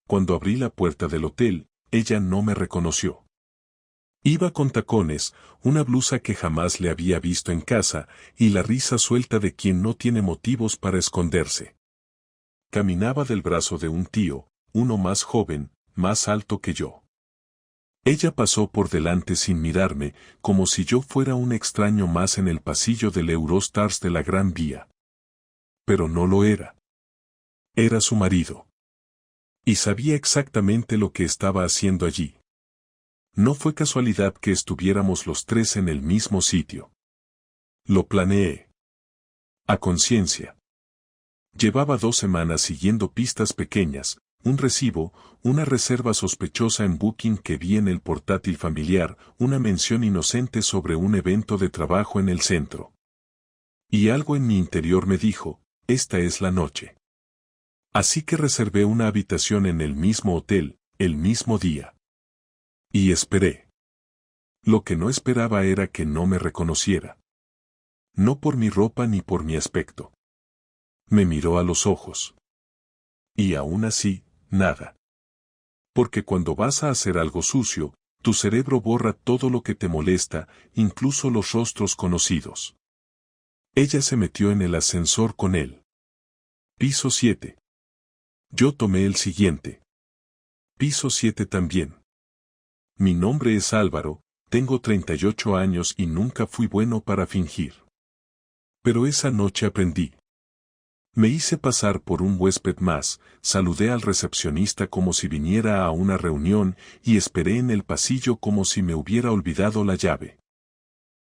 Cuando abrí la puerta del hotel, ella no me reconoció. Iba con tacones, una blusa que jamás le había visto en casa, y la risa suelta de quien no tiene motivos para esconderse. Caminaba del brazo de un tío, uno más joven, más alto que yo. Ella pasó por delante sin mirarme, como si yo fuera un extraño más en el pasillo del Eurostars de la Gran Vía. Pero no lo era. Era su marido. Y sabía exactamente lo que estaba haciendo allí. No fue casualidad que estuviéramos los tres en el mismo sitio. Lo planeé. A conciencia. Llevaba 2 semanas siguiendo pistas pequeñas, un recibo, una reserva sospechosa en Booking que vi en el portátil familiar, una mención inocente sobre un evento de trabajo en el centro. Y algo en mi interior me dijo, esta es la noche. Así que reservé una habitación en el mismo hotel, el mismo día. Y esperé. Lo que no esperaba era que no me reconociera. No por mi ropa ni por mi aspecto. Me miró a los ojos. Y aún así, nada. Porque cuando vas a hacer algo sucio, tu cerebro borra todo lo que te molesta, incluso los rostros conocidos. Ella se metió en el ascensor con él. Piso 7. Yo tomé el siguiente. Piso 7 también. Mi nombre es Álvaro, tengo 38 años y nunca fui bueno para fingir. Pero esa noche aprendí. Me hice pasar por un huésped más, saludé al recepcionista como si viniera a una reunión y esperé en el pasillo como si me hubiera olvidado la llave.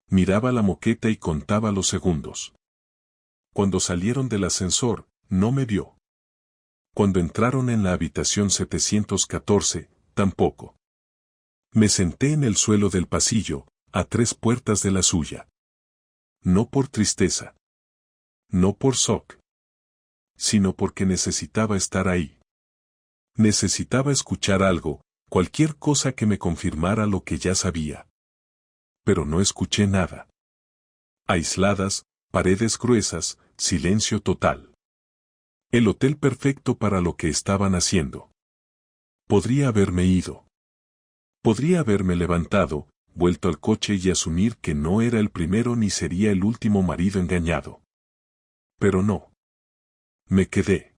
Miraba la moqueta y contaba los segundos. Cuando salieron del ascensor, no me vio. Cuando entraron en la habitación 714, tampoco. Me senté en el suelo del pasillo, a 3 puertas de la suya. No por tristeza. No por shock. Sino porque necesitaba estar ahí. Necesitaba escuchar algo, cualquier cosa que me confirmara lo que ya sabía. Pero no escuché nada. Aisladas, paredes gruesas, silencio total. El hotel perfecto para lo que estaban haciendo. Podría haberme ido. Podría haberme levantado, vuelto al coche y asumir que no era el primero ni sería el último marido engañado. Pero no. Me quedé.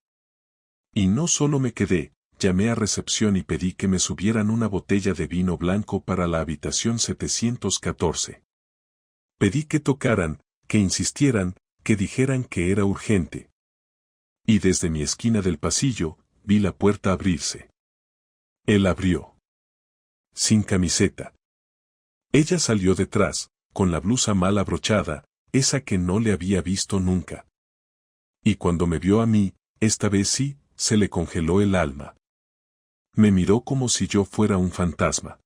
Y no solo me quedé, llamé a recepción y pedí que me subieran una botella de vino blanco para la habitación 714. Pedí que tocaran, que insistieran, que dijeran que era urgente. Y desde mi esquina del pasillo, vi la puerta abrirse. Él abrió. Sin camiseta. Ella salió detrás, con la blusa mal abrochada, esa que no le había visto nunca. Y cuando me vio a mí, esta vez sí, se le congeló el alma. Me miró como si yo fuera un fantasma.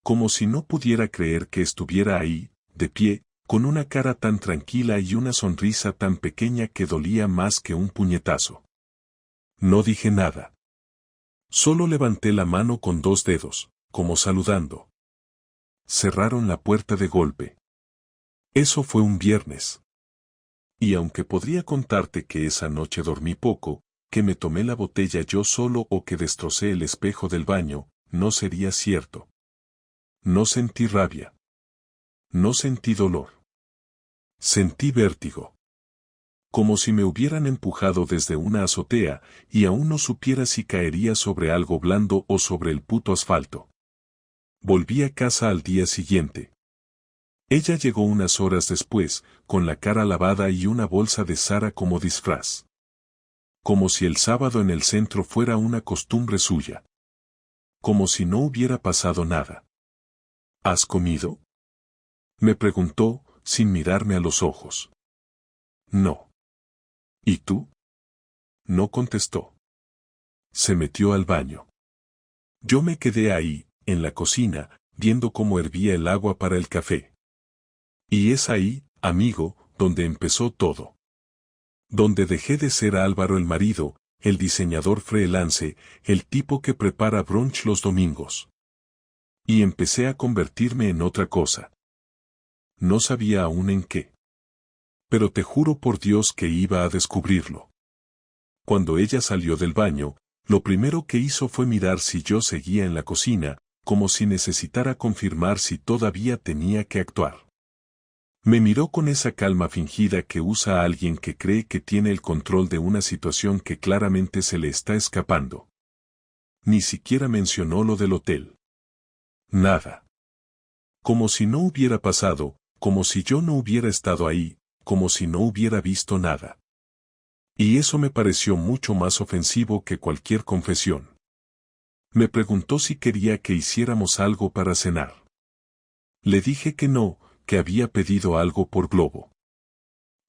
Como si no pudiera creer que estuviera ahí, de pie, con una cara tan tranquila y una sonrisa tan pequeña que dolía más que un puñetazo. No dije nada. Solo levanté la mano con 2 dedos, como saludando. Cerraron la puerta de golpe. Eso fue un viernes. Y aunque podría contarte que esa noche dormí poco, que me tomé la botella yo solo o que destrocé el espejo del baño, no sería cierto. No sentí rabia. No sentí dolor. Sentí vértigo. Como si me hubieran empujado desde una azotea y aún no supiera si caería sobre algo blando o sobre el puto asfalto. Volví a casa al día siguiente. Ella llegó unas horas después, con la cara lavada y una bolsa de Zara como disfraz. Como si el sábado en el centro fuera una costumbre suya. Como si no hubiera pasado nada. ¿Has comido?, me preguntó, sin mirarme a los ojos. No. ¿Y tú? No contestó. Se metió al baño. Yo me quedé ahí, en la cocina, viendo cómo hervía el agua para el café. Y es ahí, amigo, donde empezó todo. Donde dejé de ser Álvaro el marido, el diseñador freelance, el tipo que prepara brunch los domingos. Y empecé a convertirme en otra cosa. No sabía aún en qué. Pero te juro por Dios que iba a descubrirlo. Cuando ella salió del baño, Lo primero que hizo fue mirar si yo seguía en la cocina, como si necesitara confirmar si todavía tenía que actuar. Me miró con esa calma fingida que usa alguien que cree que tiene el control de una situación que claramente se le está escapando. Ni siquiera mencionó lo del hotel. Nada. Como si no hubiera pasado, como si yo no hubiera estado ahí, como si no hubiera visto nada. Y eso me pareció mucho más ofensivo que cualquier confesión. Me preguntó si quería que hiciéramos algo para cenar. Le dije que no, que había pedido algo por Globo.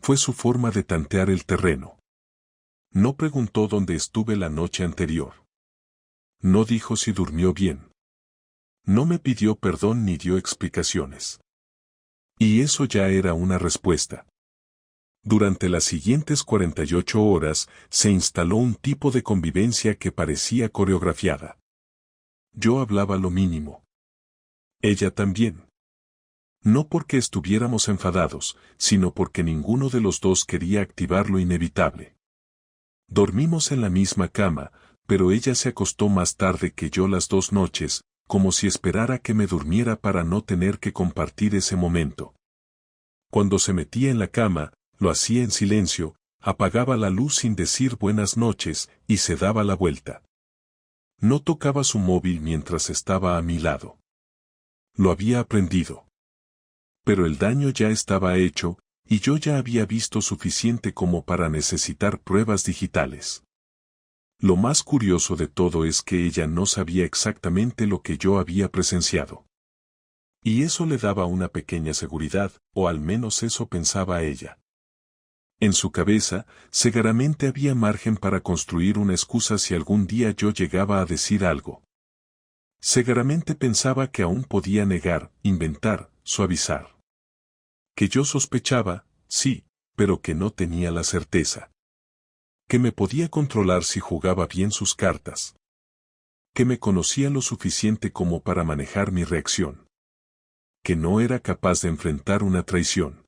Fue su forma de tantear el terreno. No preguntó dónde estuve la noche anterior. No dijo si durmió bien. No me pidió perdón ni dio explicaciones. Y eso ya era una respuesta. Durante las siguientes 48 horas se instaló un tipo de convivencia que parecía coreografiada. Yo hablaba lo mínimo. Ella también. No porque estuviéramos enfadados, sino porque ninguno de los dos quería activar lo inevitable. Dormimos en la misma cama, pero ella se acostó más tarde que yo las 2 noches, como si esperara que me durmiera para no tener que compartir ese momento. Cuando se metía en la cama, lo hacía en silencio, apagaba la luz sin decir buenas noches y se daba la vuelta. No tocaba su móvil mientras estaba a mi lado. Lo había aprendido. Pero el daño ya estaba hecho, y yo ya había visto suficiente como para necesitar pruebas digitales. Lo más curioso de todo es que ella no sabía exactamente lo que yo había presenciado. Y eso le daba una pequeña seguridad, o al menos eso pensaba ella. En su cabeza, seguramente había margen para construir una excusa si algún día yo llegaba a decir algo. Seguramente pensaba que aún podía negar, inventar, suavizar. Que yo sospechaba, sí, pero que no tenía la certeza. Que me podía controlar si jugaba bien sus cartas. Que me conocía lo suficiente como para manejar mi reacción. Que no era capaz de enfrentar una traición.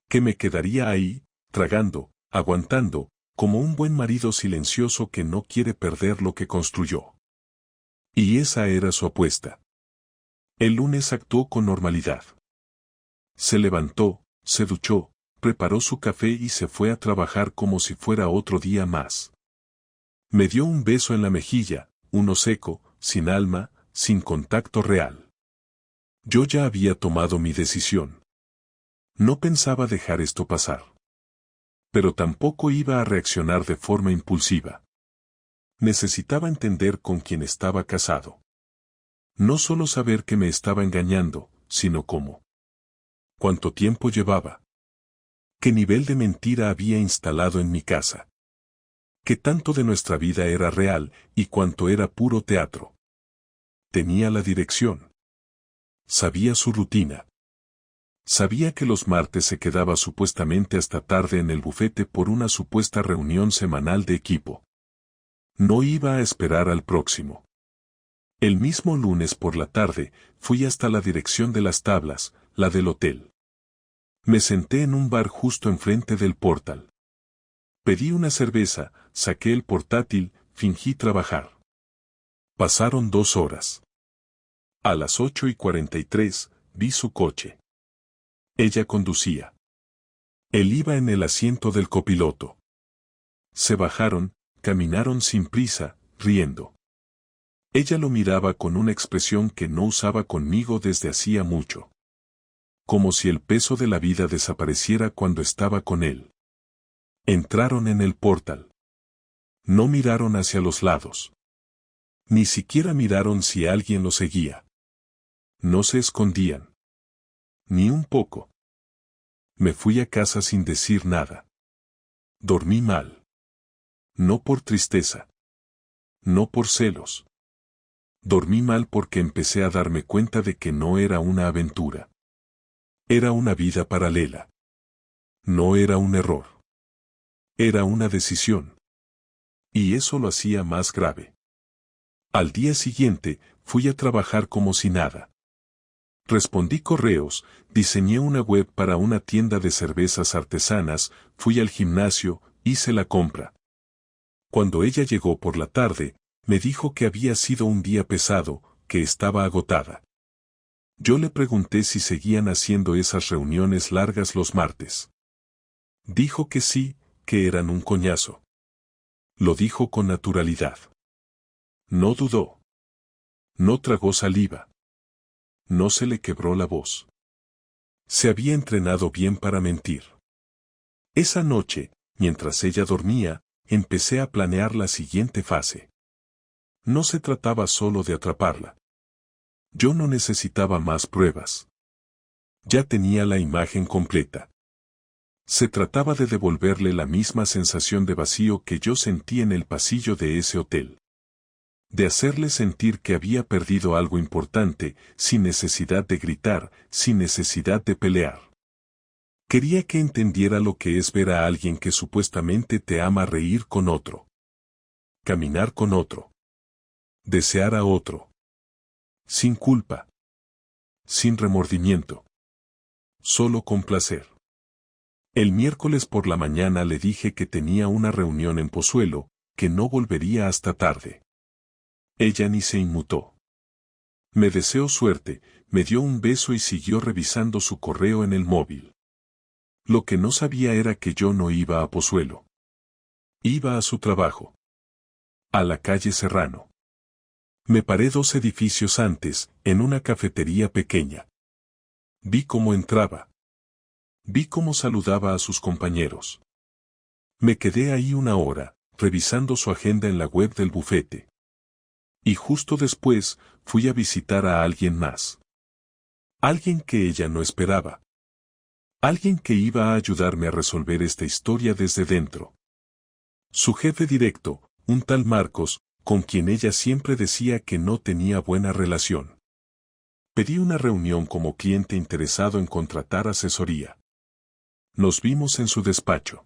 Que me quedaría ahí, tragando, aguantando, como un buen marido silencioso que no quiere perder lo que construyó. Y esa era su apuesta. El lunes actuó con normalidad. Se levantó, se duchó, preparó su café y se fue a trabajar como si fuera otro día más. Me dio un beso en la mejilla, uno seco, sin alma, sin contacto real. Yo ya había tomado mi decisión. No pensaba dejar esto pasar. Pero tampoco iba a reaccionar de forma impulsiva. Necesitaba entender con quién estaba casado. No solo saber que me estaba engañando, sino cómo. ¿Cuánto tiempo llevaba? ¿Qué nivel de mentira había instalado en mi casa? ¿Qué tanto de nuestra vida era real y cuánto era puro teatro? Tenía la dirección. Sabía su rutina. Sabía que los martes se quedaba supuestamente hasta tarde en el bufete por una supuesta reunión semanal de equipo. No iba a esperar al próximo. El mismo lunes por la tarde, fui hasta la dirección de las tablas, la del hotel. Me senté en un bar justo enfrente del portal. Pedí una cerveza, saqué el portátil, fingí trabajar. Pasaron 2 horas. A las 8:43, vi su coche. Ella conducía. Él iba en el asiento del copiloto. Se bajaron, caminaron sin prisa, riendo. Ella lo miraba con una expresión que no usaba conmigo desde hacía mucho. Como si el peso de la vida desapareciera cuando estaba con él. Entraron en el portal. No miraron hacia los lados. Ni siquiera miraron si alguien los seguía. No se escondían. Ni un poco. Me fui a casa sin decir nada. Dormí mal. No por tristeza. No por celos. Dormí mal porque empecé a darme cuenta de que no era una aventura. Era una vida paralela. No era un error. Era una decisión. Y eso lo hacía más grave. Al día siguiente, fui a trabajar como si nada. Respondí correos, diseñé una web para una tienda de cervezas artesanas, fui al gimnasio, hice la compra. Cuando ella llegó por la tarde, me dijo que había sido un día pesado, que estaba agotada. Yo le pregunté si seguían haciendo esas reuniones largas los martes. Dijo que sí, que eran un coñazo. Lo dijo con naturalidad. No dudó. No tragó saliva. No se le quebró la voz. Se había entrenado bien para mentir. Esa noche, mientras ella dormía, empecé a planear la siguiente fase. No se trataba solo de atraparla. Yo no necesitaba más pruebas. Ya tenía la imagen completa. Se trataba de devolverle la misma sensación de vacío que yo sentí en el pasillo de ese hotel. De hacerle sentir que había perdido algo importante, sin necesidad de gritar, sin necesidad de pelear. Quería que entendiera lo que es ver a alguien que supuestamente te ama reír con otro. Caminar con otro. Desear a otro. Sin culpa. Sin remordimiento. Solo con placer. El miércoles por la mañana le dije que tenía una reunión en Pozuelo, que no volvería hasta tarde. Ella ni se inmutó. Me deseó suerte, me dio un beso y siguió revisando su correo en el móvil. Lo que no sabía era que yo no iba a Pozuelo. Iba a su trabajo. A la calle Serrano. Me paré 2 edificios antes, en una cafetería pequeña. Vi cómo entraba. Vi cómo saludaba a sus compañeros. Me quedé ahí 1 hora, revisando su agenda en la web del bufete. Y justo después, fui a visitar a alguien más. Alguien que ella no esperaba. Alguien que iba a ayudarme a resolver esta historia desde dentro. Su jefe directo, un tal Marcos, con quien ella siempre decía que no tenía buena relación. Pedí una reunión como cliente interesado en contratar asesoría. Nos vimos en su despacho.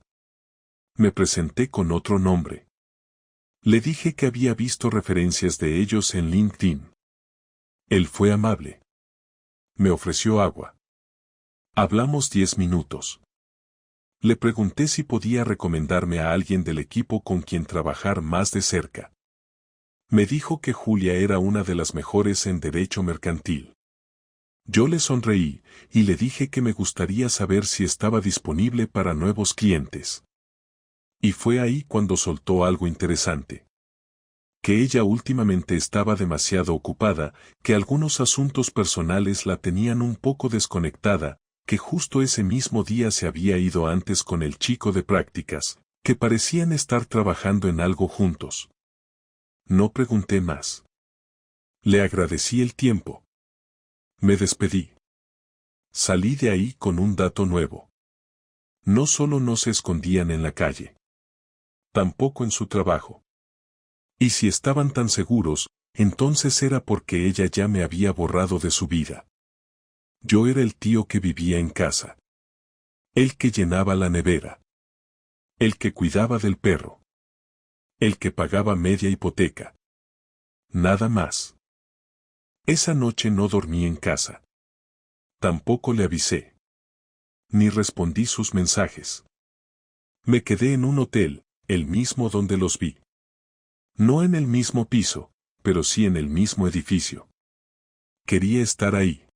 Me presenté con otro nombre. Le dije que había visto referencias de ellos en LinkedIn. Él fue amable. Me ofreció agua. Hablamos 10 minutos. Le pregunté si podía recomendarme a alguien del equipo con quien trabajar más de cerca. Me dijo que Julia era una de las mejores en derecho mercantil. Yo le sonreí, y le dije que me gustaría saber si estaba disponible para nuevos clientes. Y fue ahí cuando soltó algo interesante. Que ella últimamente estaba demasiado ocupada, que algunos asuntos personales la tenían un poco desconectada, que justo ese mismo día se había ido antes con el chico de prácticas, que parecían estar trabajando en algo juntos. No pregunté más. Le agradecí el tiempo. Me despedí. Salí de ahí con un dato nuevo. No solo no se escondían en la calle. Tampoco en su trabajo. Y si estaban tan seguros, entonces era porque ella ya me había borrado de su vida. Yo era el tío que vivía en casa. El que llenaba la nevera. El que cuidaba del perro. El que pagaba media hipoteca. Nada más. Esa noche no dormí en casa. Tampoco le avisé. Ni respondí sus mensajes. Me quedé en un hotel, el mismo donde los vi. No en el mismo piso, pero sí en el mismo edificio. Quería estar ahí.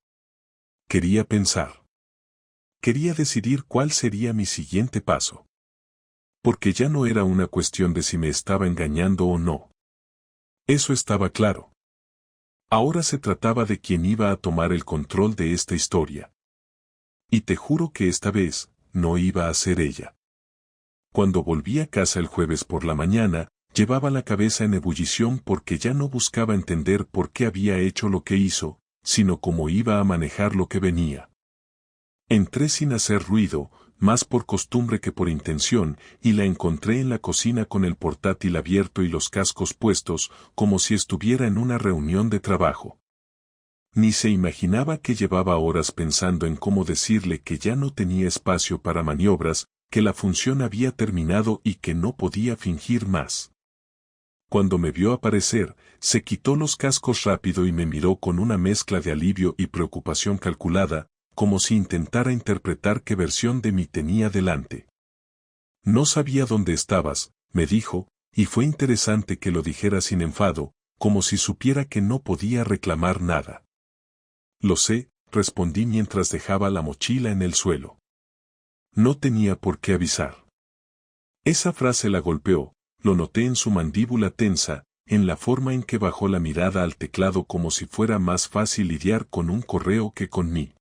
Quería pensar. Quería decidir cuál sería mi siguiente paso. Porque ya no era una cuestión de si me estaba engañando o no. Eso estaba claro. Ahora se trataba de quién iba a tomar el control de esta historia. Y te juro que esta vez, no iba a ser ella. Cuando volví a casa el jueves por la mañana, llevaba la cabeza en ebullición porque ya no buscaba entender por qué había hecho lo que hizo, sino cómo iba a manejar lo que venía. Entré sin hacer ruido, más por costumbre que por intención, y la encontré en la cocina con el portátil abierto y los cascos puestos, como si estuviera en una reunión de trabajo. Ni se imaginaba que llevaba horas pensando en cómo decirle que ya no tenía espacio para maniobras, que la función había terminado y que no podía fingir más. Cuando me vio aparecer, se quitó los cascos rápido y me miró con una mezcla de alivio y preocupación calculada, como si intentara interpretar qué versión de mí tenía delante. No sabía dónde estabas, me dijo, y fue interesante que lo dijera sin enfado, como si supiera que no podía reclamar nada. Lo sé, respondí mientras dejaba la mochila en el suelo. No tenía por qué avisar. Esa frase la golpeó, lo noté en su mandíbula tensa, en la forma en que bajó la mirada al teclado como si fuera más fácil lidiar con un correo que con mí.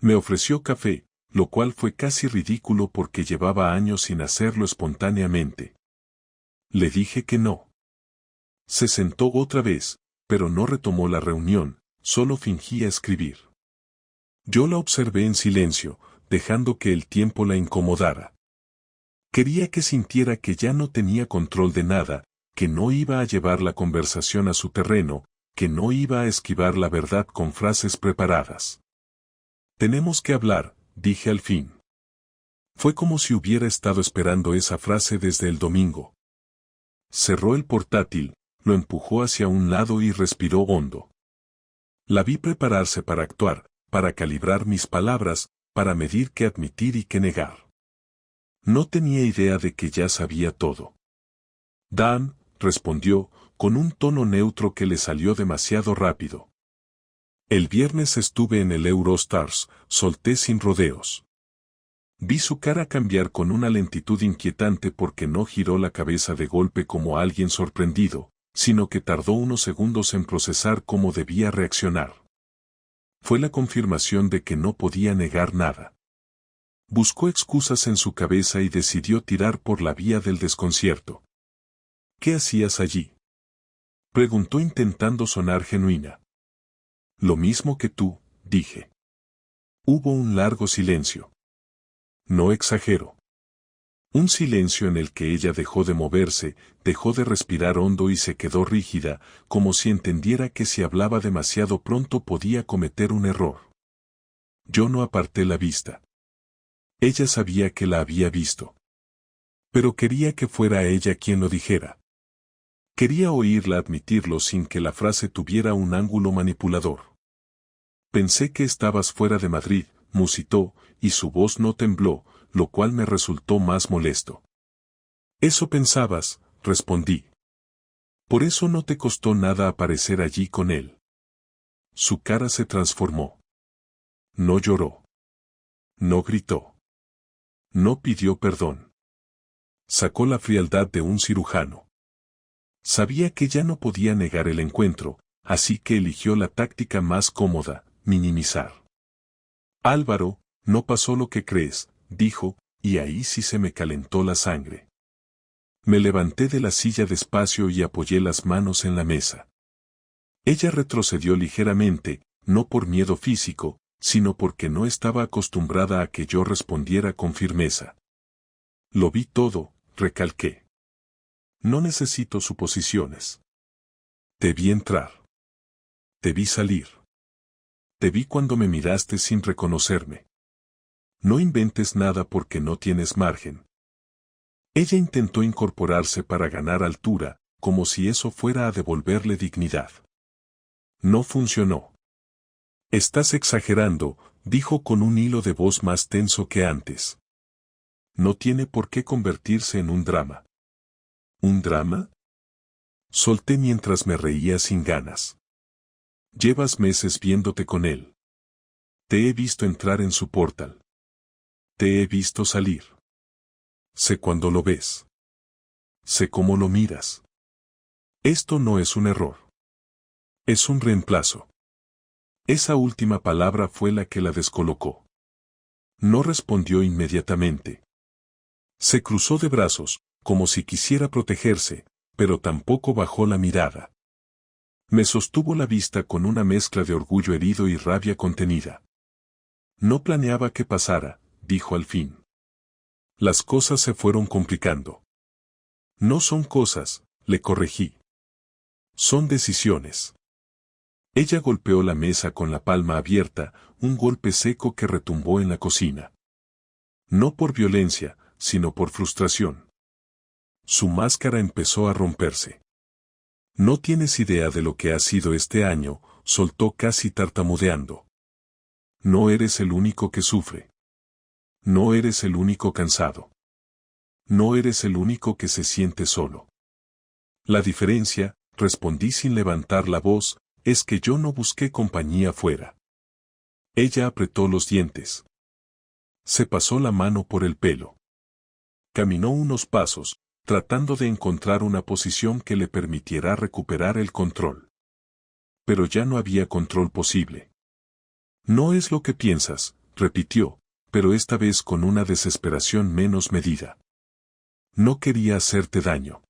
Me ofreció café, lo cual fue casi ridículo porque llevaba años sin hacerlo espontáneamente. Le dije que no. Se sentó otra vez, pero no retomó la reunión, solo fingía escribir. Yo la observé en silencio, dejando que el tiempo la incomodara. Quería que sintiera que ya no tenía control de nada, que no iba a llevar la conversación a su terreno, que no iba a esquivar la verdad con frases preparadas. Tenemos que hablar, dije al fin. Fue como si hubiera estado esperando esa frase desde el domingo. Cerró el portátil, lo empujó hacia un lado y respiró hondo. La vi prepararse para actuar, para calibrar mis palabras, para medir qué admitir y qué negar. No tenía idea de que ya sabía todo. Dan, respondió, con un tono neutro que le salió demasiado rápido. El viernes estuve en el Eurostars, solté sin rodeos. Vi su cara cambiar con una lentitud inquietante porque no giró la cabeza de golpe como alguien sorprendido, sino que tardó unos segundos en procesar cómo debía reaccionar. Fue la confirmación de que no podía negar nada. Buscó excusas en su cabeza y decidió tirar por la vía del desconcierto. ¿Qué hacías allí?, preguntó intentando sonar genuina. Lo mismo que tú, dije. Hubo un largo silencio. No exagero. Un silencio en el que ella dejó de moverse, dejó de respirar hondo y se quedó rígida, como si entendiera que si hablaba demasiado pronto podía cometer un error. Yo no aparté la vista. Ella sabía que la había visto. Pero quería que fuera ella quien lo dijera. Quería oírla admitirlo sin que la frase tuviera un ángulo manipulador. Pensé que estabas fuera de Madrid, musitó, y su voz no tembló, lo cual me resultó más molesto. Eso pensabas, respondí. Por eso no te costó nada aparecer allí con él. Su cara se transformó. No lloró. No gritó. No pidió perdón. Sacó la frialdad de un cirujano. Sabía que ya no podía negar el encuentro, así que eligió la táctica más cómoda, minimizar. Álvaro, no pasó lo que crees, dijo, y ahí sí se me calentó la sangre. Me levanté de la silla despacio y apoyé las manos en la mesa. Ella retrocedió ligeramente, no por miedo físico, sino porque no estaba acostumbrada a que yo respondiera con firmeza. Lo vi todo, recalqué. No necesito suposiciones. Te vi entrar. Te vi salir. Te vi cuando me miraste sin reconocerme. No inventes nada porque no tienes margen. Ella intentó incorporarse para ganar altura, como si eso fuera a devolverle dignidad. No funcionó. Estás exagerando, dijo con un hilo de voz más tenso que antes. No tiene por qué convertirse en un drama. ¿Un drama? Solté mientras me reía sin ganas. Llevas meses viéndote con él. Te he visto entrar en su portal. Te he visto salir. Sé cuándo lo ves. Sé cómo lo miras. Esto no es un error. Es un reemplazo. Esa última palabra fue la que la descolocó. No respondió inmediatamente. Se cruzó de brazos, como si quisiera protegerse, pero tampoco bajó la mirada. Me sostuvo la vista con una mezcla de orgullo herido y rabia contenida. No planeaba que pasara, dijo al fin. Las cosas se fueron complicando. No son cosas, le corregí. Son decisiones. Ella golpeó la mesa con la palma abierta, un golpe seco que retumbó en la cocina. No por violencia, sino por frustración. Su máscara empezó a romperse. No tienes idea de lo que ha sido este año, soltó casi tartamudeando. No eres el único que sufre. No eres el único cansado. No eres el único que se siente solo. La diferencia, respondí sin levantar la voz, es que yo no busqué compañía fuera. Ella apretó los dientes. Se pasó la mano por el pelo. Caminó unos pasos, tratando de encontrar una posición que le permitiera recuperar el control. Pero ya no había control posible. No es lo que piensas, repitió, pero esta vez con una desesperación menos medida. No quería hacerte daño.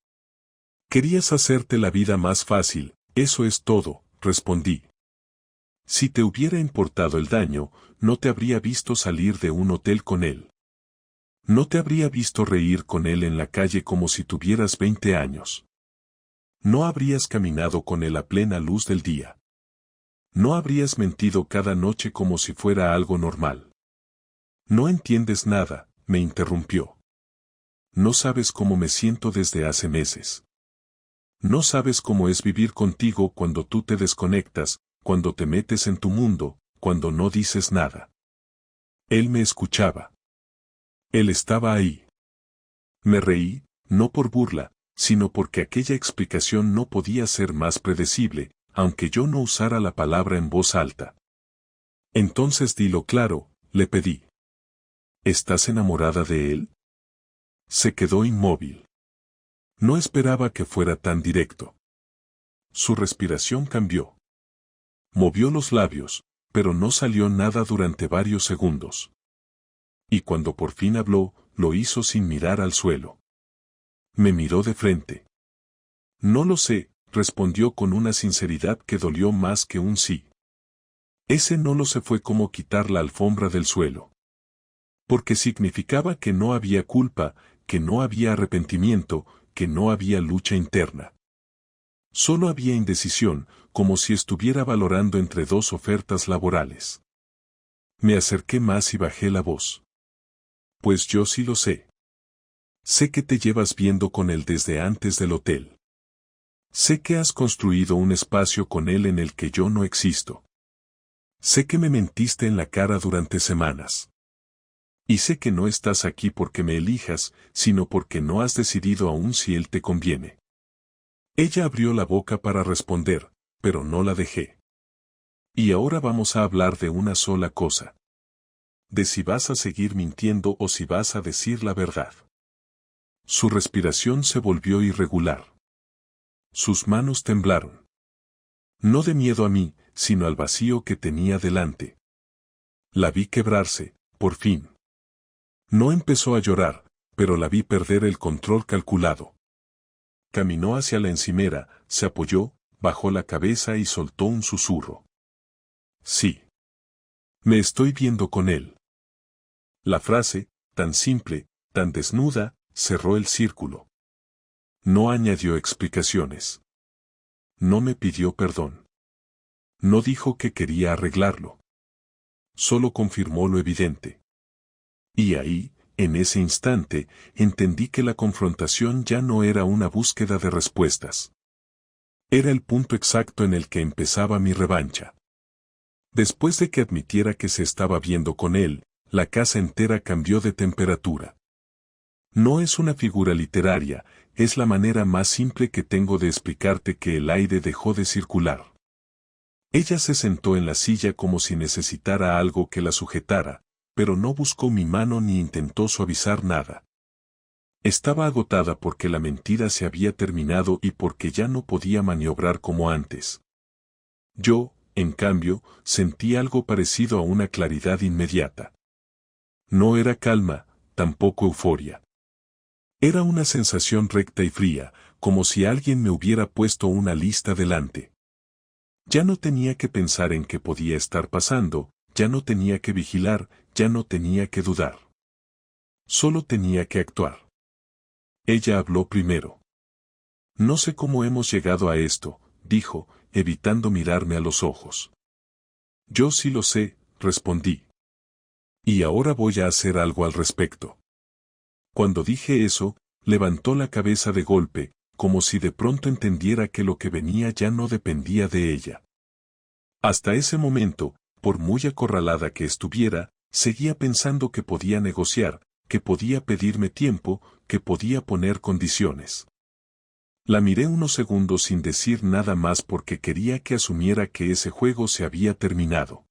Querías hacerte la vida más fácil, eso es todo, respondí. Si te hubiera importado el daño, no te habría visto salir de un hotel con él. No te habría visto reír con él en la calle como si tuvieras 20 años. No habrías caminado con él a plena luz del día. No habrías mentido cada noche como si fuera algo normal. No entiendes nada, me interrumpió. No sabes cómo me siento desde hace meses. No sabes cómo es vivir contigo cuando tú te desconectas, cuando te metes en tu mundo, cuando no dices nada. Él me escuchaba. Él estaba ahí. Me reí, no por burla, sino porque aquella explicación no podía ser más predecible, aunque yo no usara la palabra en voz alta. Entonces dilo claro, le pedí. ¿Estás enamorada de él? Se quedó inmóvil. No esperaba que fuera tan directo. Su respiración cambió. Movió los labios, pero no salió nada durante varios segundos. Y cuando por fin habló, lo hizo sin mirar al suelo. Me miró de frente. No lo sé, respondió con una sinceridad que dolió más que un sí. Ese no lo sé fue como quitar la alfombra del suelo. Porque significaba que no había culpa, que no había arrepentimiento, que no había lucha interna. Solo había indecisión, como si estuviera valorando entre dos ofertas laborales. Me acerqué más y bajé la voz. Pues yo sí lo sé. Sé que te llevas viendo con él desde antes del hotel. Sé que has construido un espacio con él en el que yo no existo. Sé que me mentiste en la cara durante semanas. Y sé que no estás aquí porque me elijas, sino porque no has decidido aún si él te conviene. Ella abrió la boca para responder, pero no la dejé. Y ahora vamos a hablar de una sola cosa. De si vas a seguir mintiendo o si vas a decir la verdad. Su respiración se volvió irregular. Sus manos temblaron. No de miedo a mí, sino al vacío que tenía delante. La vi quebrarse, por fin. No empezó a llorar, pero la vi perder el control calculado. Caminó hacia la encimera, se apoyó, bajó la cabeza y soltó un susurro. Sí. Me estoy viendo con él. La frase, tan simple, tan desnuda, cerró el círculo. No añadió explicaciones. No me pidió perdón. No dijo que quería arreglarlo. Solo confirmó lo evidente. Y ahí, en ese instante, entendí que la confrontación ya no era una búsqueda de respuestas. Era el punto exacto en el que empezaba mi revancha. Después de que admitiera que se estaba viendo con él, la casa entera cambió de temperatura. No es una figura literaria, es la manera más simple que tengo de explicarte que el aire dejó de circular. Ella se sentó en la silla como si necesitara algo que la sujetara, pero no buscó mi mano ni intentó suavizar nada. Estaba agotada porque la mentira se había terminado y porque ya no podía maniobrar como antes. Yo, en cambio, sentí algo parecido a una claridad inmediata. No era calma, tampoco euforia. Era una sensación recta y fría, como si alguien me hubiera puesto una lista delante. Ya no tenía que pensar en qué podía estar pasando, ya no tenía que vigilar, ya no tenía que dudar. Solo tenía que actuar. Ella habló primero. No sé cómo hemos llegado a esto, dijo, evitando mirarme a los ojos. Yo sí lo sé, respondí. Y ahora voy a hacer algo al respecto. Cuando dije eso, levantó la cabeza de golpe, como si de pronto entendiera que lo que venía ya no dependía de ella. Hasta ese momento, por muy acorralada que estuviera, seguía pensando que podía negociar, que podía pedirme tiempo, que podía poner condiciones. La miré unos segundos sin decir nada más porque quería que asumiera que ese juego se había terminado.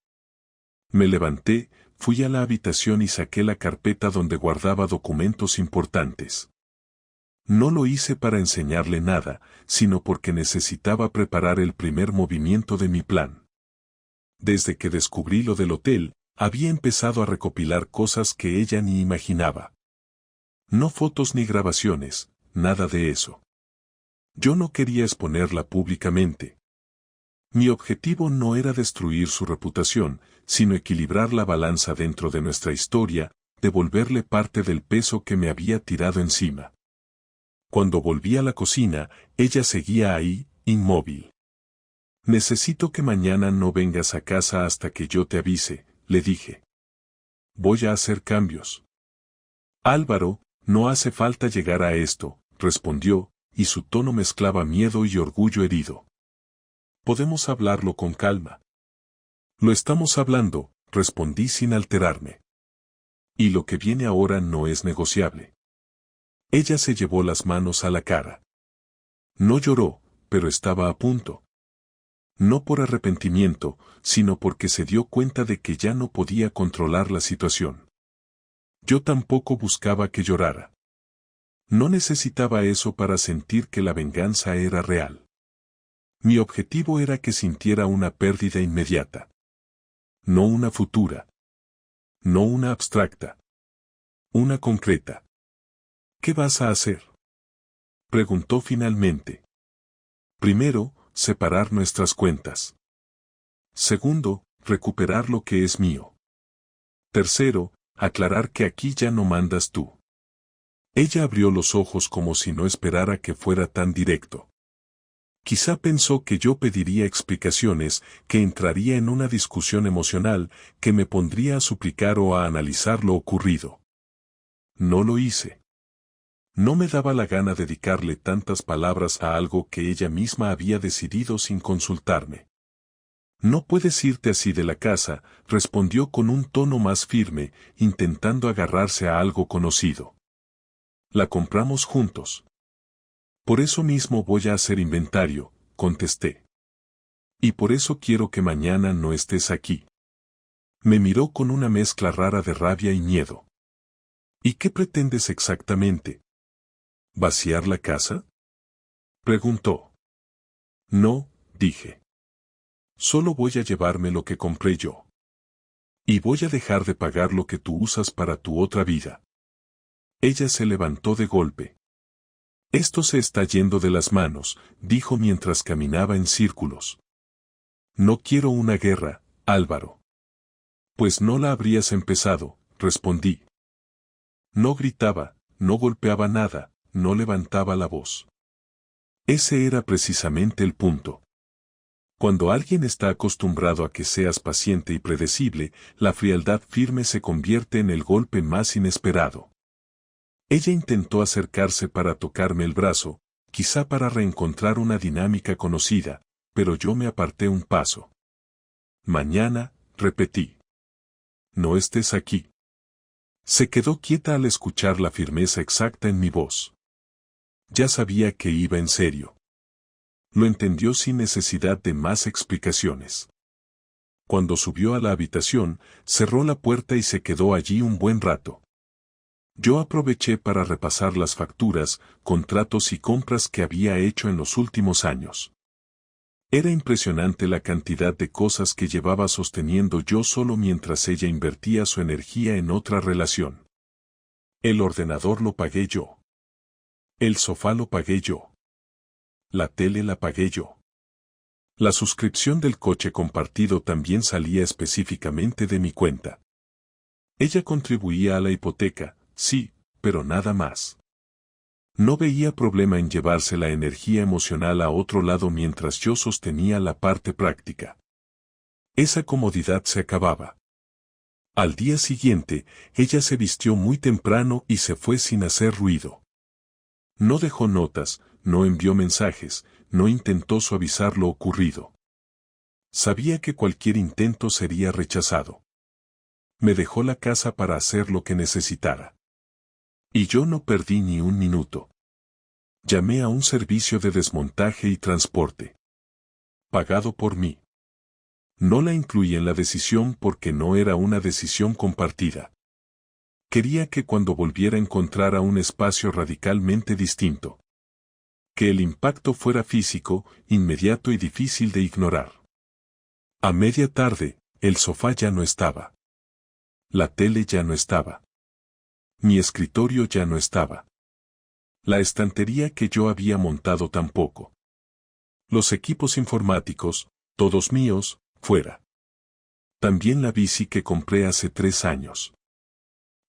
Me levanté, fui a la habitación y saqué la carpeta donde guardaba documentos importantes. No lo hice para enseñarle nada, sino porque necesitaba preparar el primer movimiento de mi plan. Desde que descubrí lo del hotel, había empezado a recopilar cosas que ella ni imaginaba. No fotos ni grabaciones, nada de eso. Yo no quería exponerla públicamente. Mi objetivo no era destruir su reputación, sino equilibrar la balanza dentro de nuestra historia, devolverle parte del peso que me había tirado encima. Cuando volví a la cocina, ella seguía ahí, inmóvil. Necesito que mañana no vengas a casa hasta que yo te avise, le dije. Voy a hacer cambios. Álvaro, no hace falta llegar a esto, respondió, y su tono mezclaba miedo y orgullo herido. Podemos hablarlo con calma. Lo estamos hablando, respondí sin alterarme. Y lo que viene ahora no es negociable. Ella se llevó las manos a la cara. No lloró, pero estaba a punto. No por arrepentimiento, sino porque se dio cuenta de que ya no podía controlar la situación. Yo tampoco buscaba que llorara. No necesitaba eso para sentir que la venganza era real. Mi objetivo era que sintiera una pérdida inmediata. No una futura. No una abstracta. Una concreta. ¿Qué vas a hacer?, preguntó finalmente. Primero, separar nuestras cuentas. Segundo, recuperar lo que es mío. Tercero, aclarar que aquí ya no mandas tú. Ella abrió los ojos como si no esperara que fuera tan directo. Quizá pensó que yo pediría explicaciones, que entraría en una discusión emocional, que me pondría a suplicar o a analizar lo ocurrido. No lo hice. No me daba la gana dedicarle tantas palabras a algo que ella misma había decidido sin consultarme. No puedes irte así de la casa, respondió con un tono más firme, intentando agarrarse a algo conocido. La compramos juntos. Por eso mismo voy a hacer inventario, contesté. Y por eso quiero que mañana no estés aquí. Me miró con una mezcla rara de rabia y miedo. ¿Y qué pretendes exactamente? ¿Vaciar la casa?, preguntó. No, dije. Solo voy a llevarme lo que compré yo. Y voy a dejar de pagar lo que tú usas para tu otra vida. Ella se levantó de golpe. Esto se está yendo de las manos, dijo mientras caminaba en círculos. No quiero una guerra, Álvaro. Pues no la habrías empezado, respondí. No gritaba, no golpeaba nada, no levantaba la voz. Ese era precisamente el punto. Cuando alguien está acostumbrado a que seas paciente y predecible, la frialdad firme se convierte en el golpe más inesperado. Ella intentó acercarse para tocarme el brazo, quizá para reencontrar una dinámica conocida, pero yo me aparté un paso. Mañana, repetí. No estés aquí. Se quedó quieta al escuchar la firmeza exacta en mi voz. Ya sabía que iba en serio. Lo entendió sin necesidad de más explicaciones. Cuando subió a la habitación, cerró la puerta y se quedó allí un buen rato. Yo aproveché para repasar las facturas, contratos y compras que había hecho en los últimos años. Era impresionante la cantidad de cosas que llevaba sosteniendo yo solo mientras ella invertía su energía en otra relación. El ordenador lo pagué yo. El sofá lo pagué yo. La tele la pagué yo. La suscripción del coche compartido también salía específicamente de mi cuenta. Ella contribuía a la hipoteca, sí, pero nada más. No veía problema en llevarse la energía emocional a otro lado mientras yo sostenía la parte práctica. Esa comodidad se acababa. Al día siguiente, ella se vistió muy temprano y se fue sin hacer ruido. No dejó notas, no envió mensajes, no intentó suavizar lo ocurrido. Sabía que cualquier intento sería rechazado. Me dejó la casa para hacer lo que necesitara. Y yo no perdí ni un minuto. Llamé a un servicio de desmontaje y transporte. Pagado por mí. No la incluí en la decisión porque no era una decisión compartida. Quería que cuando volviera encontrara un espacio radicalmente distinto. Que el impacto fuera físico, inmediato y difícil de ignorar. A media tarde, el sofá ya no estaba. La tele ya no estaba. Mi escritorio ya no estaba. La estantería que yo había montado tampoco. Los equipos informáticos, todos míos, fuera. También la bici que compré hace 3 años.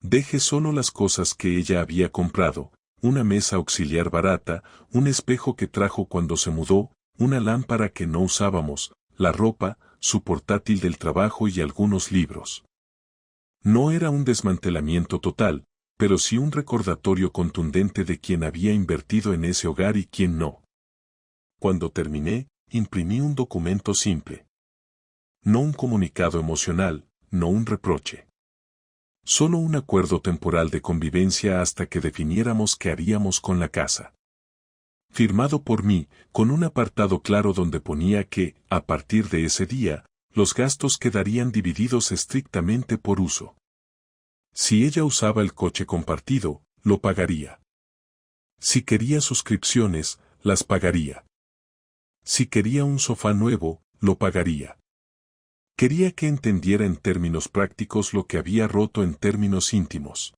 Dejé solo las cosas que ella había comprado, una mesa auxiliar barata, un espejo que trajo cuando se mudó, una lámpara que no usábamos, la ropa, su portátil del trabajo y algunos libros. No era un desmantelamiento total, pero sí un recordatorio contundente de quién había invertido en ese hogar y quién no. Cuando terminé, imprimí un documento simple. No un comunicado emocional, no un reproche. Solo un acuerdo temporal de convivencia hasta que definiéramos qué haríamos con la casa. Firmado por mí, con un apartado claro donde ponía que, a partir de ese día, los gastos quedarían divididos estrictamente por uso. Si ella usaba el coche compartido, lo pagaría. Si quería suscripciones, las pagaría. Si quería un sofá nuevo, lo pagaría. Quería que entendiera en términos prácticos lo que había roto en términos íntimos.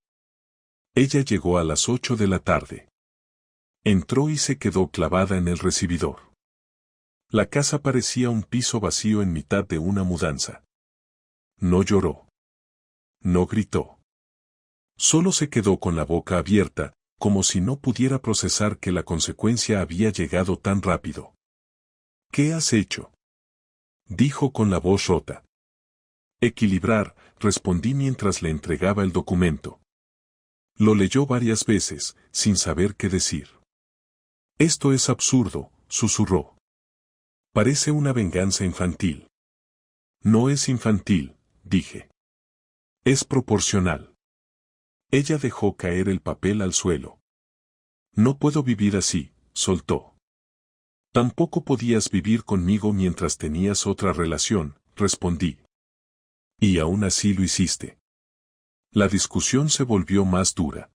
Ella llegó a las 8 de la tarde. Entró y se quedó clavada en el recibidor. La casa parecía un piso vacío en mitad de una mudanza. No lloró. No gritó. Solo se quedó con la boca abierta, como si no pudiera procesar que la consecuencia había llegado tan rápido. ¿Qué has hecho?, dijo con la voz rota. Equilibrar, respondí mientras le entregaba el documento. Lo leyó varias veces, sin saber qué decir. Esto es absurdo, susurró. Parece una venganza infantil. No es infantil, dije. Es proporcional. Ella dejó caer el papel al suelo. No puedo vivir así, soltó. Tampoco podías vivir conmigo mientras tenías otra relación, respondí. Y aún así lo hiciste. La discusión se volvió más dura.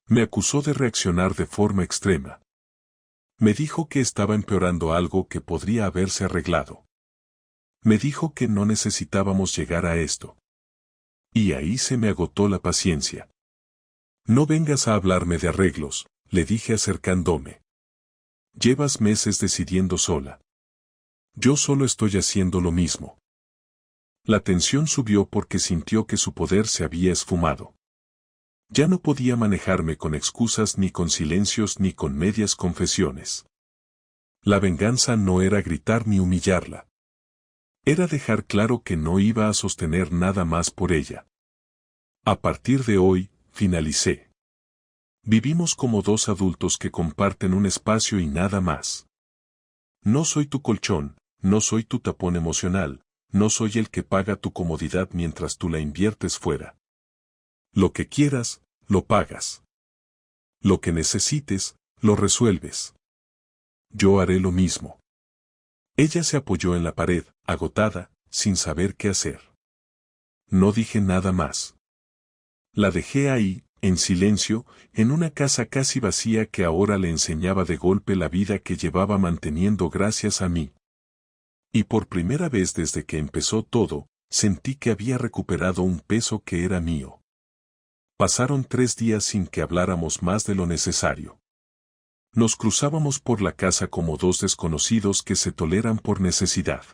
Me acusó de reaccionar de forma extrema. Me dijo que estaba empeorando algo que podría haberse arreglado. Me dijo que no necesitábamos llegar a esto. Y ahí se me agotó la paciencia. No vengas a hablarme de arreglos, le dije acercándome. Llevas meses decidiendo sola. Yo solo estoy haciendo lo mismo. La tensión subió porque sintió que su poder se había esfumado. Ya no podía manejarme con excusas ni con silencios ni con medias confesiones. La venganza no era gritar ni humillarla. Era dejar claro que no iba a sostener nada más por ella. A partir de hoy, finalicé. Vivimos como 2 adultos que comparten un espacio y nada más. No soy tu colchón, no soy tu tapón emocional, no soy el que paga tu comodidad mientras tú la inviertes fuera. Lo que quieras, lo pagas. Lo que necesites, lo resuelves. Yo haré lo mismo. Ella se apoyó en la pared, agotada, sin saber qué hacer. No dije nada más. La dejé ahí, en silencio, en una casa casi vacía que ahora le enseñaba de golpe la vida que llevaba manteniendo gracias a mí. Y por primera vez desde que empezó todo, sentí que había recuperado un peso que era mío. Pasaron 3 días sin que habláramos más de lo necesario. Nos cruzábamos por la casa como 2 desconocidos que se toleran por necesidad.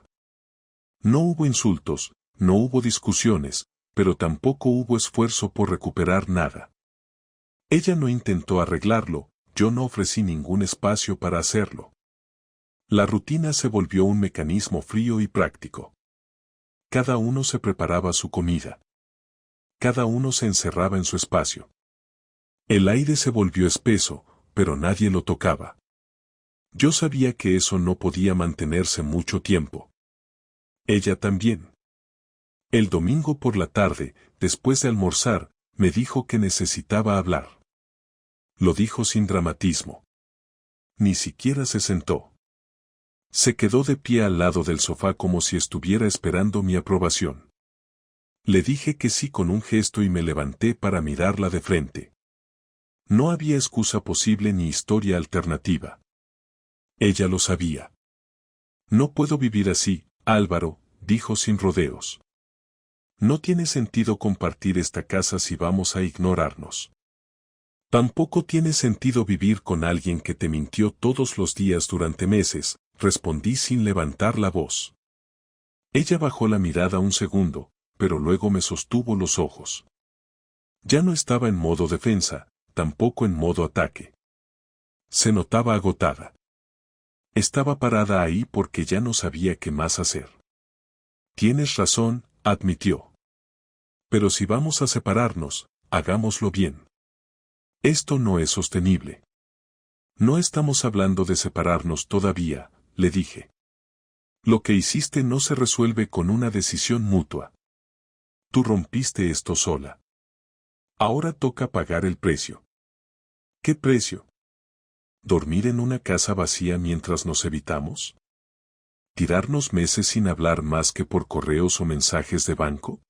No hubo insultos, no hubo discusiones, pero tampoco hubo esfuerzo por recuperar nada. Ella no intentó arreglarlo, yo no ofrecí ningún espacio para hacerlo. La rutina se volvió un mecanismo frío y práctico. Cada uno se preparaba su comida. Cada uno se encerraba en su espacio. El aire se volvió espeso, pero nadie lo tocaba. Yo sabía que eso no podía mantenerse mucho tiempo. Ella también. El domingo por la tarde, después de almorzar, me dijo que necesitaba hablar. Lo dijo sin dramatismo. Ni siquiera se sentó. Se quedó de pie al lado del sofá como si estuviera esperando mi aprobación. Le dije que sí con un gesto y me levanté para mirarla de frente. No había excusa posible ni historia alternativa. Ella lo sabía. No puedo vivir así, Álvaro, dijo sin rodeos. No tiene sentido compartir esta casa si vamos a ignorarnos. Tampoco tiene sentido vivir con alguien que te mintió todos los días durante meses, respondí sin levantar la voz. Ella bajó la mirada un segundo, pero luego me sostuvo los ojos. Ya no estaba en modo defensa, tampoco en modo ataque. Se notaba agotada. Estaba parada ahí porque ya no sabía qué más hacer. Tienes razón, admitió. Pero si vamos a separarnos, hagámoslo bien. Esto no es sostenible. No estamos hablando de separarnos todavía, le dije. Lo que hiciste no se resuelve con una decisión mutua. Tú rompiste esto sola. Ahora toca pagar el precio. ¿Qué precio? ¿Dormir en una casa vacía mientras nos evitamos? ¿Tirarnos meses sin hablar más que por correos o mensajes de banco?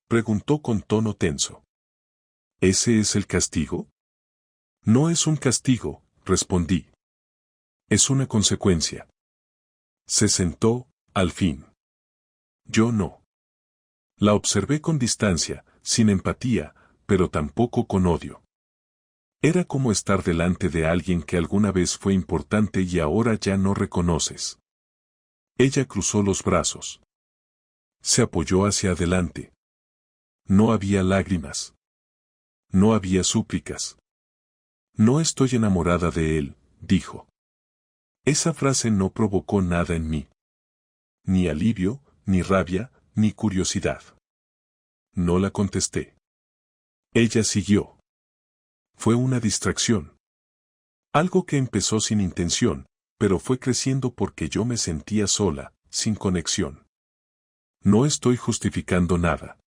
Preguntó con tono tenso. ¿Ese es el castigo? No es un castigo, respondí. Es una consecuencia. Se sentó, al fin. Yo no. La observé con distancia, sin empatía, pero tampoco con odio. Era como estar delante de alguien que alguna vez fue importante y ahora ya no reconoces. Ella cruzó los brazos. Se apoyó hacia adelante. No había lágrimas. No había súplicas. No estoy enamorada de él, dijo. Esa frase no provocó nada en mí. Ni alivio, ni rabia, ni curiosidad. No la contesté. Ella siguió. Fue una distracción. Algo que empezó sin intención, pero fue creciendo porque yo me sentía sola, sin conexión. No estoy justificando nada.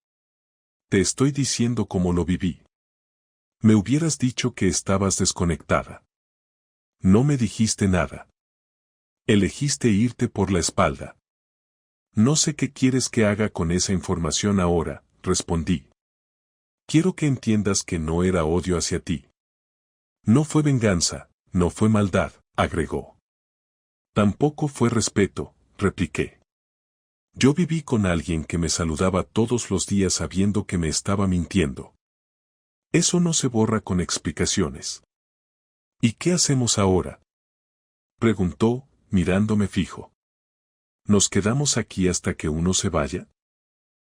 Te estoy diciendo cómo lo viví. Me hubieras dicho que estabas desconectada. No me dijiste nada. Elegiste irte por la espalda. No sé qué quieres que haga con esa información ahora, respondí. Quiero que entiendas que no era odio hacia ti. No fue venganza, no fue maldad, agregó. Tampoco fue respeto, repliqué. Yo viví con alguien que me saludaba todos los días sabiendo que me estaba mintiendo. Eso no se borra con explicaciones. ¿Y qué hacemos ahora? Preguntó, mirándome fijo. ¿Nos quedamos aquí hasta que uno se vaya?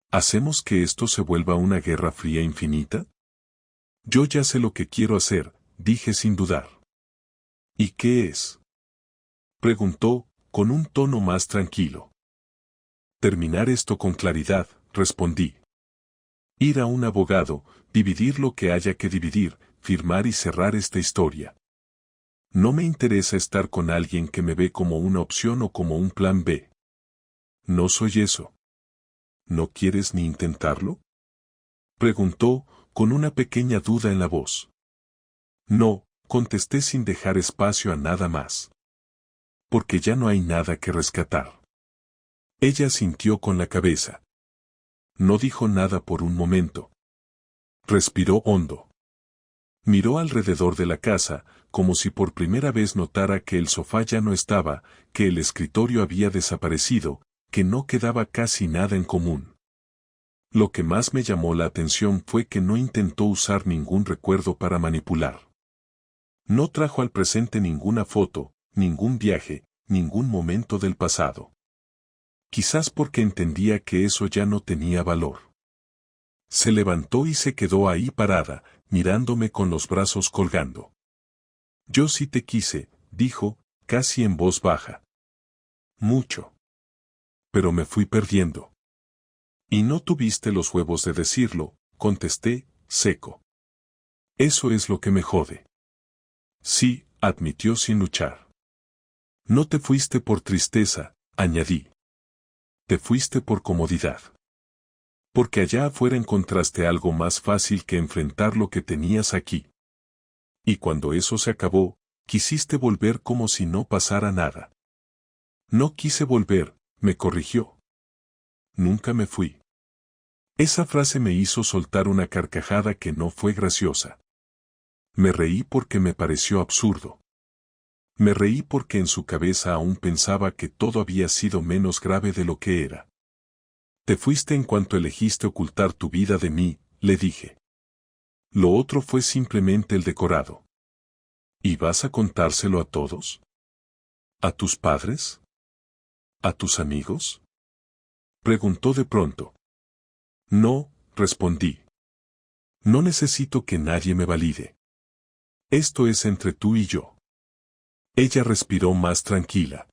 ¿Hacemos que esto se vuelva una guerra fría infinita? Yo ya sé lo que quiero hacer, dije sin dudar. ¿Y qué es? Preguntó, con un tono más tranquilo. Terminar esto con claridad, respondí. Ir a un abogado, dividir lo que haya que dividir, firmar y cerrar esta historia. No me interesa estar con alguien que me ve como una opción o como un plan B. No soy eso. ¿No quieres ni intentarlo? Preguntó, con una pequeña duda en la voz. No, contesté sin dejar espacio a nada más. Porque ya no hay nada que rescatar. Ella sintió con la cabeza. No dijo nada por un momento. Respiró hondo. Miró alrededor de la casa, como si por primera vez notara que el sofá ya no estaba, que el escritorio había desaparecido, que no quedaba casi nada en común. Lo que más me llamó la atención fue que no intentó usar ningún recuerdo para manipular. No trajo al presente ninguna foto, ningún viaje, ningún momento del pasado. Quizás porque entendía que eso ya no tenía valor. Se levantó y se quedó ahí parada, mirándome con los brazos colgando. Yo sí te quise, dijo, casi en voz baja. Mucho. Pero me fui perdiendo. Y no tuviste los huevos de decirlo, contesté, seco. Eso es lo que me jode. Sí, admitió sin luchar. No te fuiste por tristeza, añadí. Te fuiste por comodidad. Porque allá afuera encontraste algo más fácil que enfrentar lo que tenías aquí. Y cuando eso se acabó, quisiste volver como si no pasara nada. No quise volver, me corrigió. Nunca me fui. Esa frase me hizo soltar una carcajada que no fue graciosa. Me reí porque me pareció absurdo. Me reí porque en su cabeza aún pensaba que todo había sido menos grave de lo que era. Te fuiste en cuanto elegiste ocultar tu vida de mí, le dije. Lo otro fue simplemente el decorado. ¿Y vas a contárselo a todos? ¿A tus padres? ¿A tus amigos? Preguntó de pronto. No, respondí. No necesito que nadie me valide. Esto es entre tú y yo. Ella respiró más tranquila.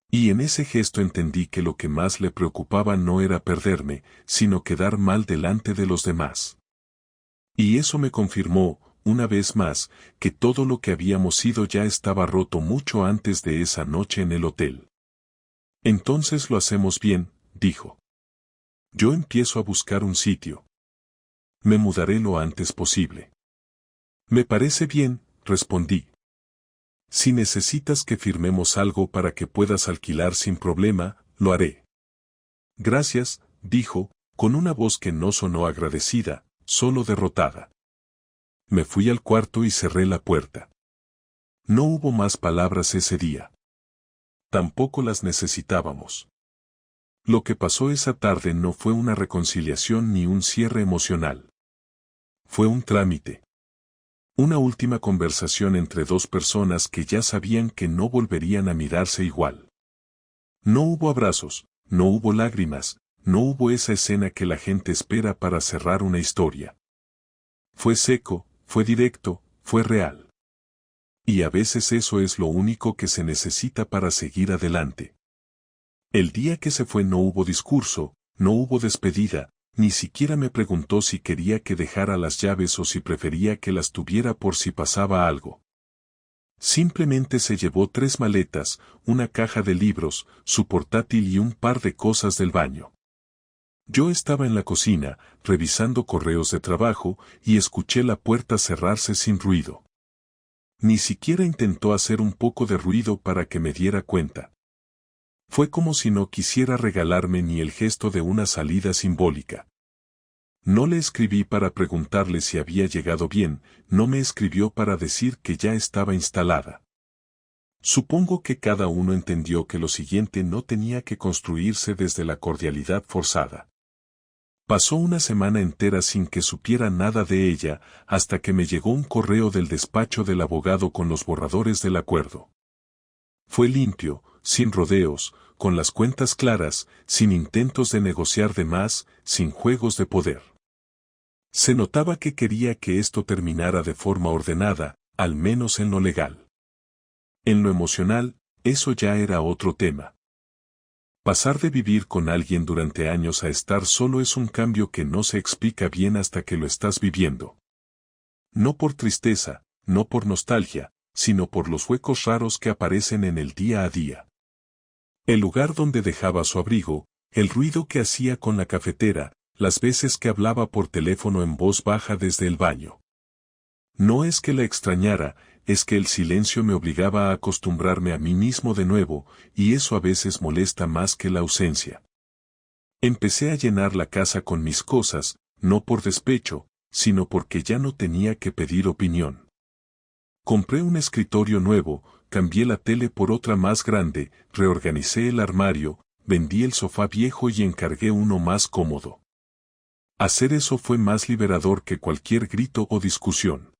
Y en ese gesto entendí que lo que más le preocupaba no era perderme, sino quedar mal delante de los demás. Y eso me confirmó, una vez más, que todo lo que habíamos sido ya estaba roto mucho antes de esa noche en el hotel. Entonces lo hacemos bien, dijo. Yo empiezo a buscar un sitio. Me mudaré lo antes posible. Me parece bien, respondí. Si necesitas que firmemos algo para que puedas alquilar sin problema, lo haré. Gracias, dijo, con una voz que no sonó agradecida, solo derrotada. Me fui al cuarto y cerré la puerta. No hubo más palabras ese día. Tampoco las necesitábamos. Lo que pasó esa tarde no fue una reconciliación ni un cierre emocional. Fue un trámite. Una última conversación entre dos personas que ya sabían que no volverían a mirarse igual. No hubo abrazos, no hubo lágrimas, no hubo esa escena que la gente espera para cerrar una historia. Fue seco, fue directo, fue real. Y a veces eso es lo único que se necesita para seguir adelante. El día que se fue no hubo discurso, no hubo despedida, ni siquiera me preguntó si quería que dejara las llaves o si prefería que las tuviera por si pasaba algo. Simplemente se llevó 3 maletas, una caja de libros, su portátil y un par de cosas del baño. Yo estaba en la cocina, revisando correos de trabajo, y escuché la puerta cerrarse sin ruido. Ni siquiera intentó hacer un poco de ruido para que me diera cuenta. Fue como si no quisiera regalarme ni el gesto de una salida simbólica. No le escribí para preguntarle si había llegado bien, no me escribió para decir que ya estaba instalada. Supongo que cada uno entendió que lo siguiente no tenía que construirse desde la cordialidad forzada. Pasó una semana entera sin que supiera nada de ella, hasta que me llegó un correo del despacho del abogado con los borradores del acuerdo. Fue limpio, sin rodeos, con las cuentas claras, sin intentos de negociar de más, sin juegos de poder. Se notaba que quería que esto terminara de forma ordenada, al menos en lo legal. En lo emocional, eso ya era otro tema. Pasar de vivir con alguien durante años a estar solo es un cambio que no se explica bien hasta que lo estás viviendo. No por tristeza, no por nostalgia, sino por los huecos raros que aparecen en el día a día. El lugar donde dejaba su abrigo, el ruido que hacía con la cafetera, las veces que hablaba por teléfono en voz baja desde el baño. No es que la extrañara, es que el silencio me obligaba a acostumbrarme a mí mismo de nuevo, y eso a veces molesta más que la ausencia. Empecé a llenar la casa con mis cosas, no por despecho, sino porque ya no tenía que pedir opinión. Compré un escritorio nuevo, cambié la tele por otra más grande, reorganicé el armario, vendí el sofá viejo y encargué uno más cómodo. Hacer eso fue más liberador que cualquier grito o discusión.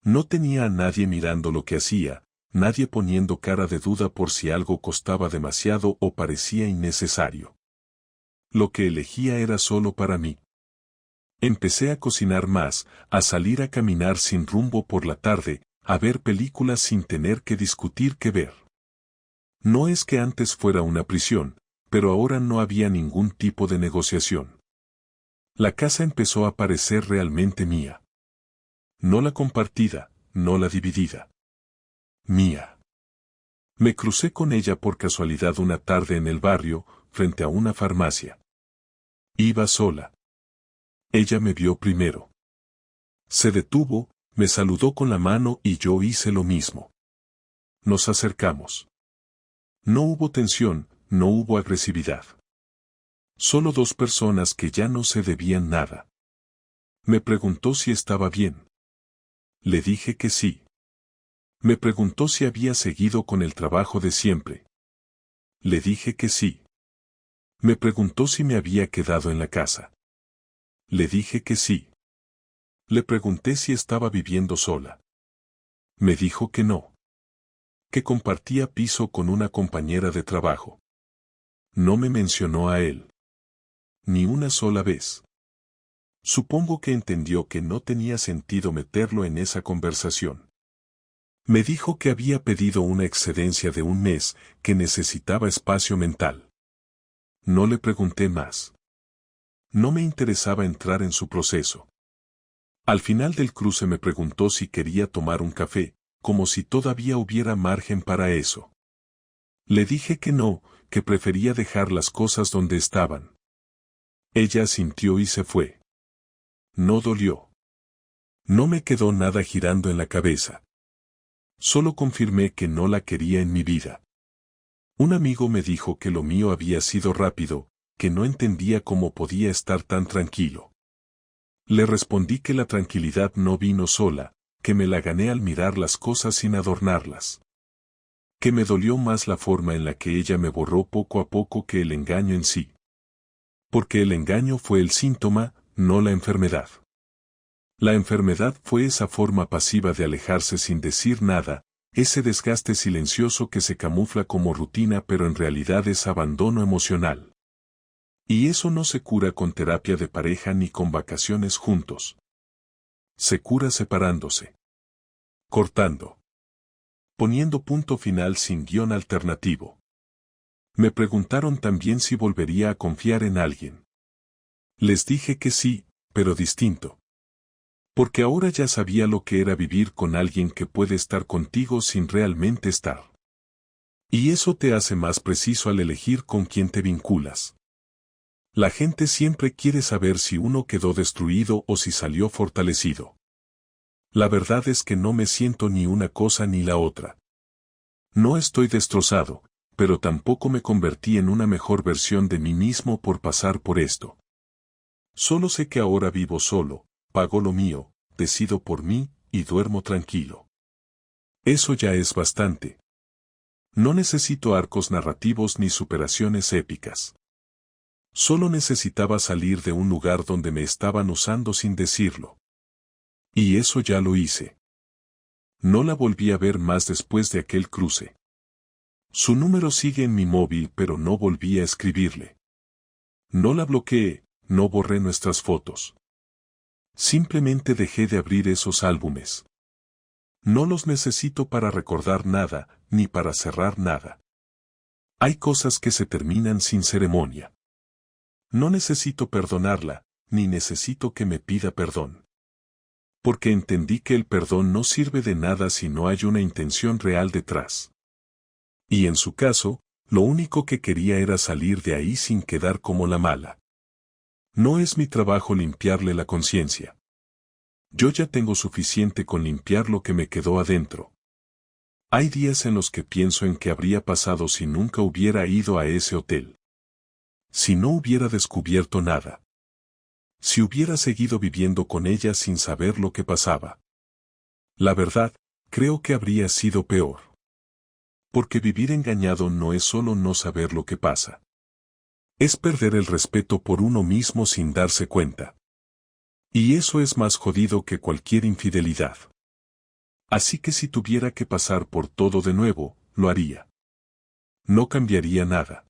No tenía a nadie mirando lo que hacía, nadie poniendo cara de duda por si algo costaba demasiado o parecía innecesario. Lo que elegía era solo para mí. Empecé a cocinar más, a salir a caminar sin rumbo por la tarde, a ver películas sin tener que discutir qué ver. No es que antes fuera una prisión, pero ahora no había ningún tipo de negociación. La casa empezó a parecer realmente mía. No la compartida, no la dividida. Mía. Me crucé con ella por casualidad una tarde en el barrio, frente a una farmacia. Iba sola. Ella me vio primero. Se detuvo, Me saludó con la mano y yo hice lo mismo. Nos acercamos. No hubo tensión, no hubo agresividad. Solo dos personas que ya no se debían nada. Me preguntó si estaba bien. Le dije que sí. Me preguntó si había seguido con el trabajo de siempre. Le dije que sí. Me preguntó si me había quedado en la casa. Le dije que sí. Le pregunté si estaba viviendo sola. Me dijo que no. Que compartía piso con una compañera de trabajo. No me mencionó a él. Ni una sola vez. Supongo que entendió que no tenía sentido meterlo en esa conversación. Me dijo que había pedido una excedencia de un mes, que necesitaba espacio mental. No le pregunté más. No me interesaba entrar en su proceso. Al final del cruce me preguntó si quería tomar un café, como si todavía hubiera margen para eso. Le dije que no, que prefería dejar las cosas donde estaban. Ella asintió y se fue. No dolió. No me quedó nada girando en la cabeza. Solo confirmé que no la quería en mi vida. Un amigo me dijo que lo mío había sido rápido, que no entendía cómo podía estar tan tranquilo. Le respondí que la tranquilidad no vino sola, que me la gané al mirar las cosas sin adornarlas. Que me dolió más la forma en la que ella me borró poco a poco que el engaño en sí. Porque el engaño fue el síntoma, no la enfermedad. La enfermedad fue esa forma pasiva de alejarse sin decir nada, ese desgaste silencioso que se camufla como rutina pero en realidad es abandono emocional. Y eso no se cura con terapia de pareja ni con vacaciones juntos. Se cura separándose. Cortando. Poniendo punto final sin guión alternativo. Me preguntaron también si volvería a confiar en alguien. Les dije que sí, pero distinto. Porque ahora ya sabía lo que era vivir con alguien que puede estar contigo sin realmente estar. Y eso te hace más preciso al elegir con quién te vinculas. La gente siempre quiere saber si uno quedó destruido o si salió fortalecido. La verdad es que no me siento ni una cosa ni la otra. No estoy destrozado, pero tampoco me convertí en una mejor versión de mí mismo por pasar por esto. Solo sé que ahora vivo solo, pago lo mío, decido por mí, y duermo tranquilo. Eso ya es bastante. No necesito arcos narrativos ni superaciones épicas. Solo necesitaba salir de un lugar donde me estaban usando sin decirlo. Y eso ya lo hice. No la volví a ver más después de aquel cruce. Su número sigue en mi móvil pero no volví a escribirle. No la bloqueé, no borré nuestras fotos. Simplemente dejé de abrir esos álbumes. No los necesito para recordar nada, ni para cerrar nada. Hay cosas que se terminan sin ceremonia. No necesito perdonarla, ni necesito que me pida perdón. Porque entendí que el perdón no sirve de nada si no hay una intención real detrás. Y en su caso, lo único que quería era salir de ahí sin quedar como la mala. No es mi trabajo limpiarle la conciencia. Yo ya tengo suficiente con limpiar lo que me quedó adentro. Hay días en los que pienso en qué habría pasado si nunca hubiera ido a ese hotel. Si no hubiera descubierto nada. Si hubiera seguido viviendo con ella sin saber lo que pasaba. La verdad, creo que habría sido peor. Porque vivir engañado no es solo no saber lo que pasa. Es perder el respeto por uno mismo sin darse cuenta. Y eso es más jodido que cualquier infidelidad. Así que si tuviera que pasar por todo de nuevo, lo haría. No cambiaría nada.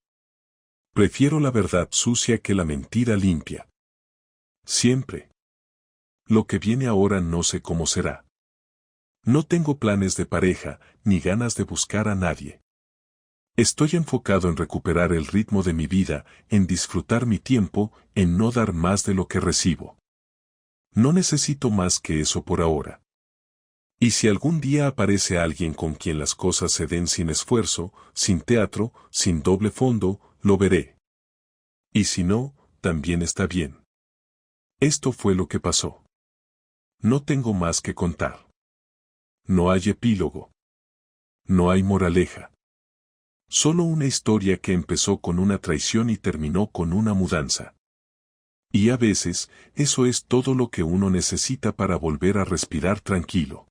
Prefiero la verdad sucia que la mentira limpia. Siempre. Lo que viene ahora no sé cómo será. No tengo planes de pareja, ni ganas de buscar a nadie. Estoy enfocado en recuperar el ritmo de mi vida, en disfrutar mi tiempo, en no dar más de lo que recibo. No necesito más que eso por ahora. Y si algún día aparece alguien con quien las cosas se den sin esfuerzo, sin teatro, sin doble fondo, lo veré. Y si no, también está bien. Esto fue lo que pasó. No tengo más que contar. No hay epílogo. No hay moraleja. Solo una historia que empezó con una traición y terminó con una mudanza. Y a veces, eso es todo lo que uno necesita para volver a respirar tranquilo.